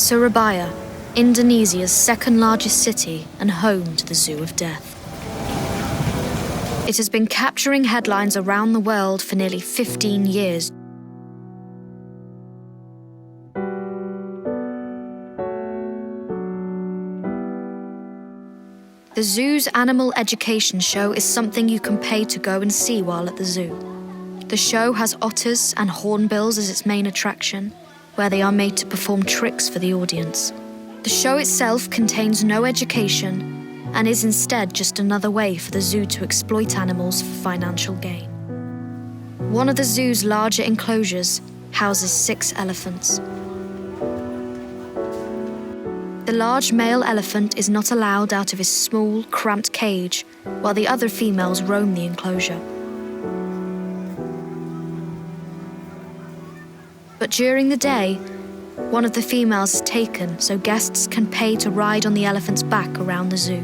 Surabaya, Indonesia's second largest city and home to the Zoo of Death. It has been capturing headlines around the world for nearly 15 years. The zoo's animal education show is something you can pay to go and see while at the zoo. The show has otters and hornbills as its main attraction, where they are made to perform tricks for the audience. The show itself contains no education and is instead just another way for the zoo to exploit animals for financial gain. One of the zoo's larger enclosures houses 6 elephants. The large male elephant is not allowed out of his small, cramped cage, while the other females roam the enclosure. But during the day, one of the females is taken so guests can pay to ride on the elephant's back around the zoo.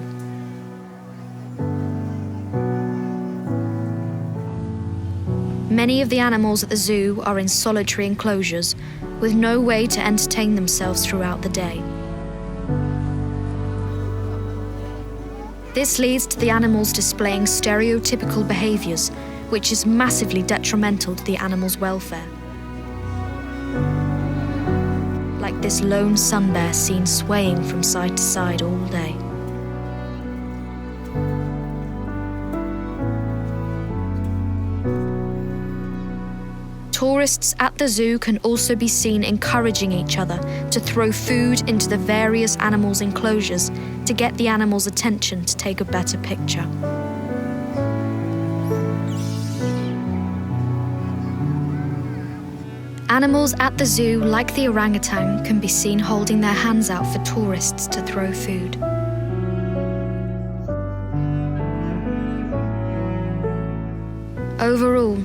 Many of the animals at the zoo are in solitary enclosures with no way to entertain themselves throughout the day. This leads to the animals displaying stereotypical behaviours, which is massively detrimental to the animal's welfare. Like this lone sun bear seen swaying from side to side all day. Tourists at the zoo can also be seen encouraging each other to throw food into the various animals' enclosures to get the animals' attention to take a better picture. Animals at the zoo, like the orangutan, can be seen holding their hands out for tourists to throw food. Overall,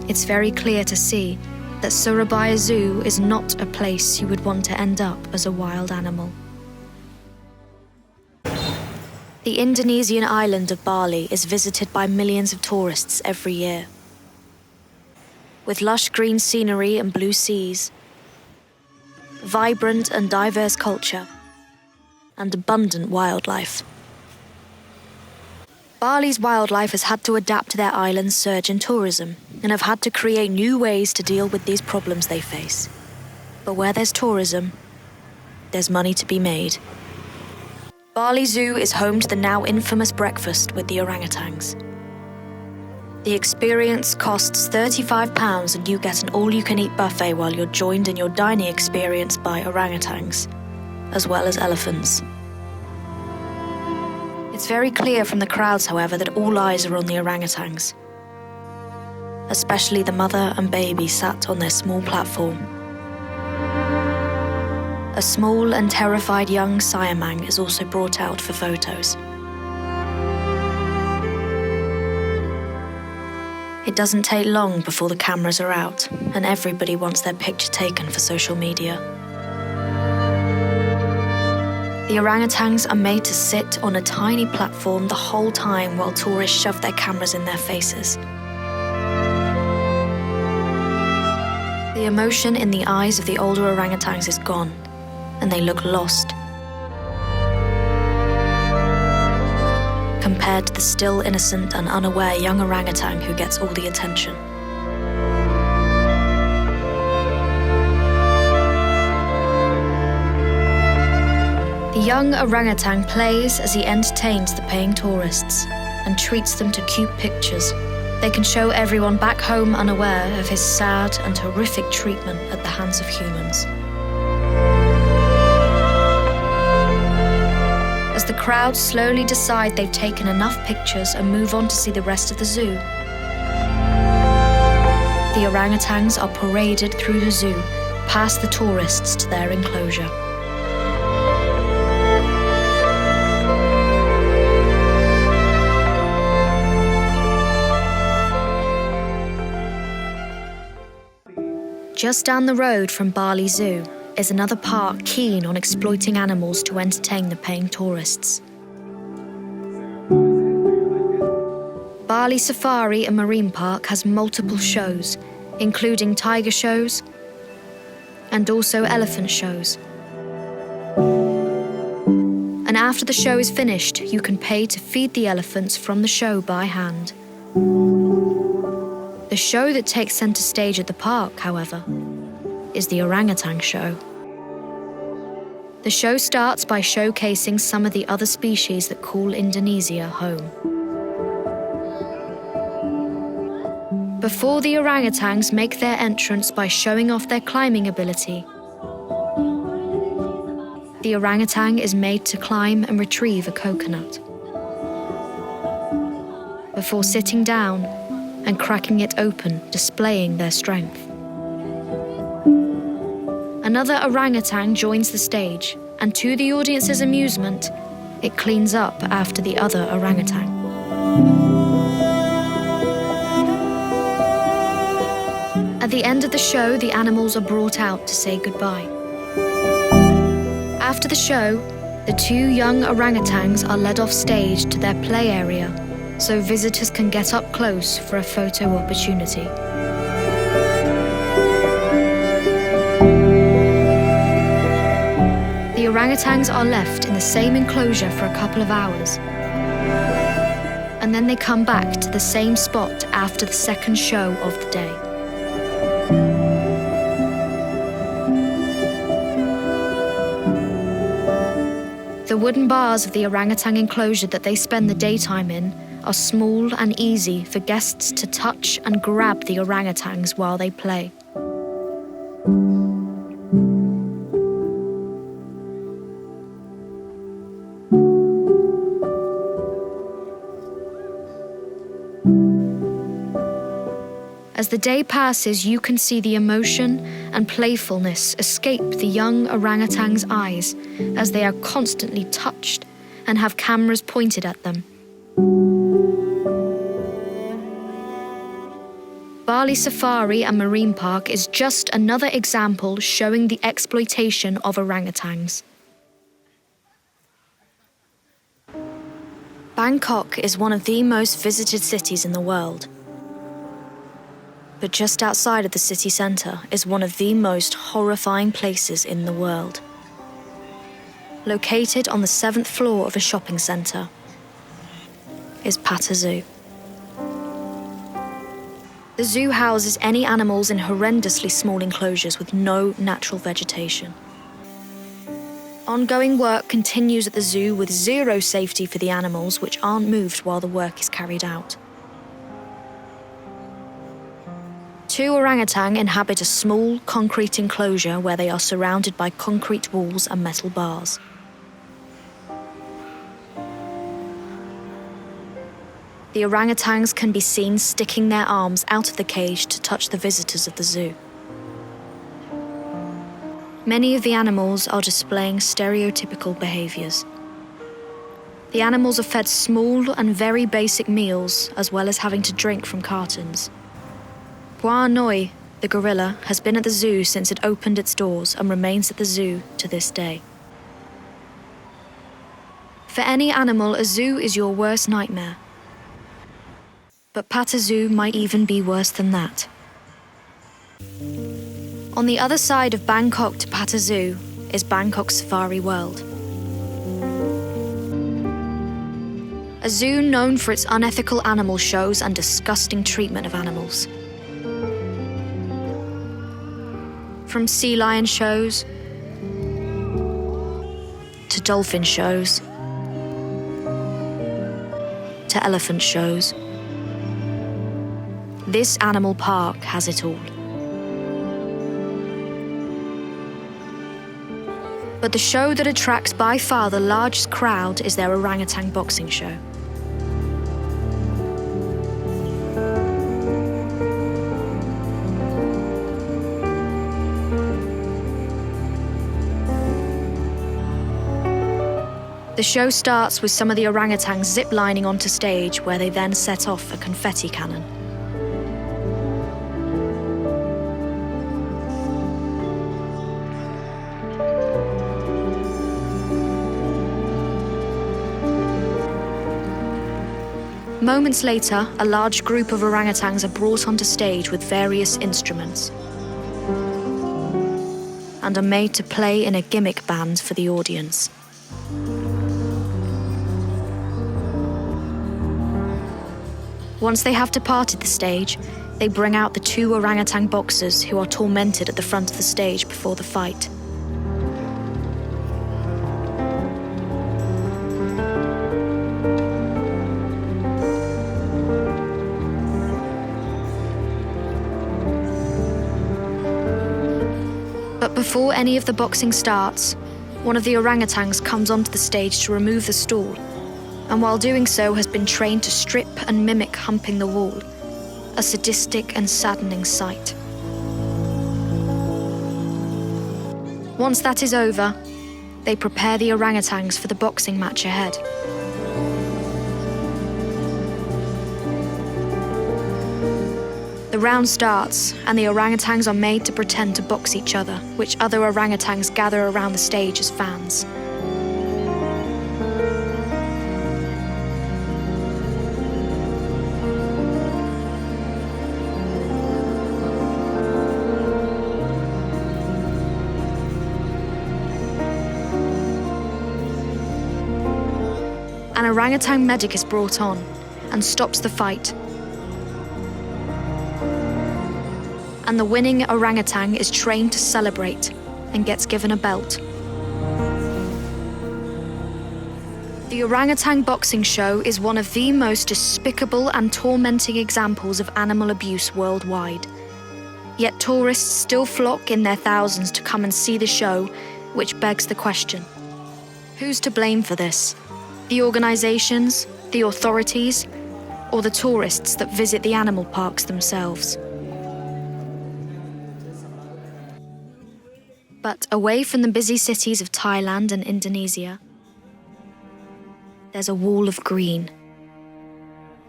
it's very clear to see that Surabaya Zoo is not a place you would want to end up as a wild animal. The Indonesian island of Bali is visited by millions of tourists every year. With lush green scenery and blue seas, vibrant and diverse culture, and abundant wildlife. Bali's wildlife has had to adapt to their island's surge in tourism and have had to create new ways to deal with these problems they face. But where there's tourism, there's money to be made. Bali Zoo is home to the now infamous breakfast with the orangutans. The experience costs £35 and you get an all-you-can-eat buffet while you're joined in your dining experience by orangutans, as well as elephants. It's very clear from the crowds, however, that all eyes are on the orangutans, especially the mother and baby sat on their small platform. A small and terrified young siamang is also brought out for photos. It doesn't take long before the cameras are out, and everybody wants their picture taken for social media. The orangutans are made to sit on a tiny platform the whole time while tourists shove their cameras in their faces. The emotion in the eyes of the older orangutans is gone, and they look lost, compared to the still innocent and unaware young orangutan who gets all the attention. The young orangutan plays as he entertains the paying tourists and treats them to cute pictures. They can show everyone back home unaware of his sad and horrific treatment at the hands of humans. As the crowd slowly decide they've taken enough pictures and move on to see the rest of the zoo, the orangutans are paraded through the zoo, past the tourists to their enclosure. Just down the road from Bali Zoo is another park keen on exploiting animals to entertain the paying tourists. Bali Safari and Marine Park has multiple shows, including tiger shows and also elephant shows. after the show is finished, you can pay to feed the elephants from the show by hand. The show that takes center stage at the park, however, is the orangutan show. The show starts by showcasing some of the other species that call Indonesia home. Before the orangutans make their entrance by showing off their climbing ability, the orangutan is made to climb and retrieve a coconut before sitting down and cracking it open, displaying their strength. Another orangutan joins the stage, and to the audience's amusement, it cleans up after the other orangutan. At the end of the show, the animals are brought out to say goodbye. After the show, the two young orangutans are led off stage to their play area so visitors can get up close for a photo opportunity. The orangutans are left in the same enclosure for a couple of hours, and then they come back to the same spot after the second show of the day. The wooden bars of the orangutan enclosure that they spend the daytime in are small and easy for guests to touch and grab the orangutans while they play. As the day passes, you can see the emotion and playfulness escape the young orangutan's eyes as they are constantly touched and have cameras pointed at them. Bali Safari and Marine Park is just another example showing the exploitation of orangutans. Bangkok is one of the most visited cities in the world. But just outside of the city centre is one of the most horrifying places in the world. Located on the 7th floor of a shopping centre is Pata Zoo. The zoo houses any animals in horrendously small enclosures with no natural vegetation. Ongoing work continues at the zoo with zero safety for the animals, which aren't moved while the work is carried out. 2 orangutan inhabit a small concrete enclosure where they are surrounded by concrete walls and metal bars. The orangutans can be seen sticking their arms out of the cage to touch the visitors of the zoo. Many of the animals are displaying stereotypical behaviours. The animals are fed small and very basic meals, as well as having to drink from cartons. Hua Noi, the gorilla, has been at the zoo since it opened its doors and remains at the zoo to this day. For any animal, a zoo is your worst nightmare. But Pata Zoo might even be worse than that. On the other side of Bangkok to Pata Zoo is Bangkok Safari World. A zoo known for its unethical animal shows and disgusting treatment of animals. From sea lion shows to dolphin shows to elephant shows, this animal park has it all. But the show that attracts by far the largest crowd is their orangutan boxing show. The show starts with some of the orangutans zip-lining onto stage, where they then set off a confetti cannon. Moments later, a large group of orangutans are brought onto stage with various instruments and are made to play in a gimmick band for the audience. Once they have departed the stage, they bring out the two orangutan boxers who are tormented at the front of the stage before the fight. But before any of the boxing starts, one of the orangutans comes onto the stage to remove the stool, and while doing so has been trained to strip and mimic humping the wall, a sadistic and saddening sight. Once that is over, they prepare the orangutans for the boxing match ahead. The round starts, and the orangutans are made to pretend to box each other, which other orangutans gather around the stage as fans. An orangutan medic is brought on and stops the fight. And the winning orangutan is trained to celebrate and gets given a belt. The orangutan boxing show is one of the most despicable and tormenting examples of animal abuse worldwide. Yet tourists still flock in their thousands to come and see the show, which begs the question: who's to blame for this? The organizations, the authorities, or the tourists that visit the animal parks themselves? But away from the busy cities of Thailand and Indonesia, there's a wall of green.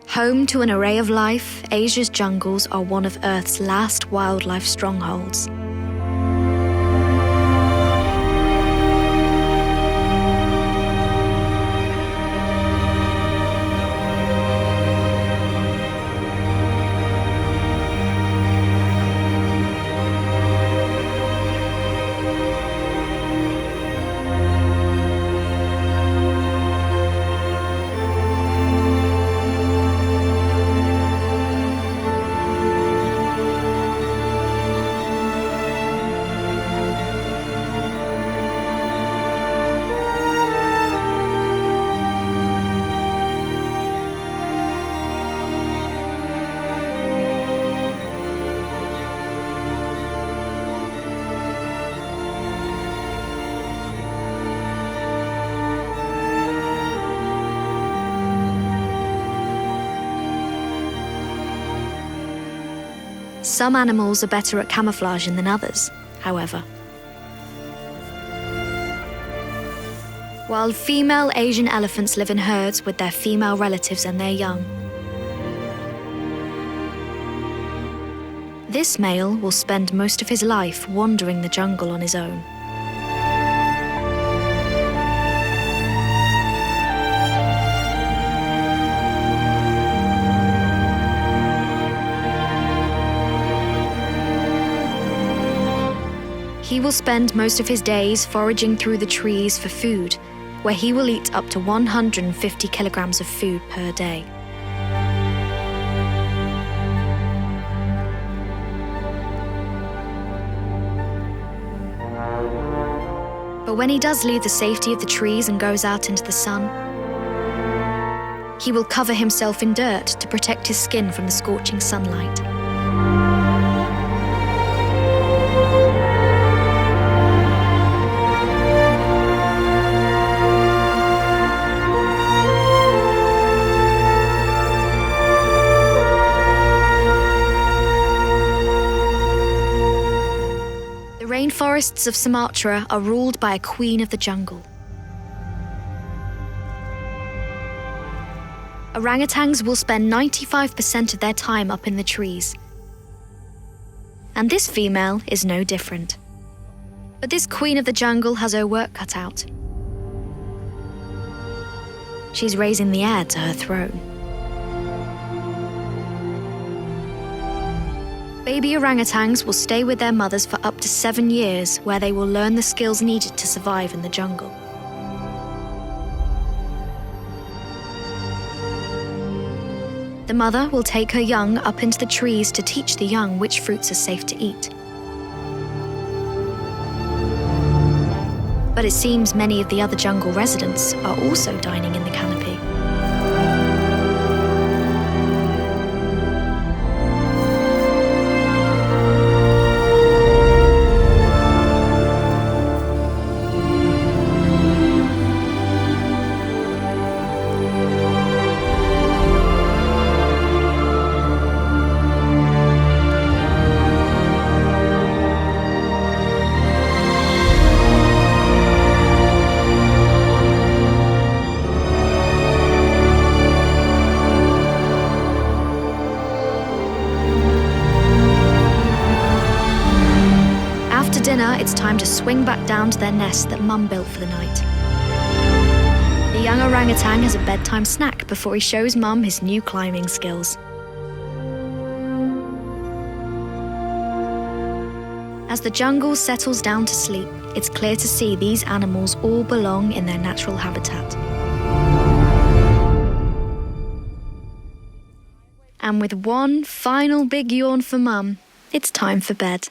Home to an array of life, Asia's jungles are one of Earth's last wildlife strongholds. Some animals are better at camouflaging than others, however. While female Asian elephants live in herds with their female relatives and their young, this male will spend most of his life wandering the jungle on his own. He will spend most of his days foraging through the trees for food, where he will eat up to 150 kilograms of food per day. But when he does leave the safety of the trees and goes out into the sun, he will cover himself in dirt to protect his skin from the scorching sunlight. The rainforests of Sumatra are ruled by a queen of the jungle. Orangutans will spend 95% of their time up in the trees. And this female is no different. But this queen of the jungle has her work cut out. She's raising the heir to her throne. Baby orangutans will stay with their mothers for up to 7 years, where they will learn the skills needed to survive in the jungle. The mother will take her young up into the trees to teach the young which fruits are safe to eat. But it seems many of the other jungle residents are also dining in the canopy. After dinner, it's time to swing back down to their nest that Mum built for the night. The young orangutan has a bedtime snack before he shows Mum his new climbing skills. As the jungle settles down to sleep, it's clear to see these animals all belong in their natural habitat. And with one final big yawn for Mum, it's time for bed.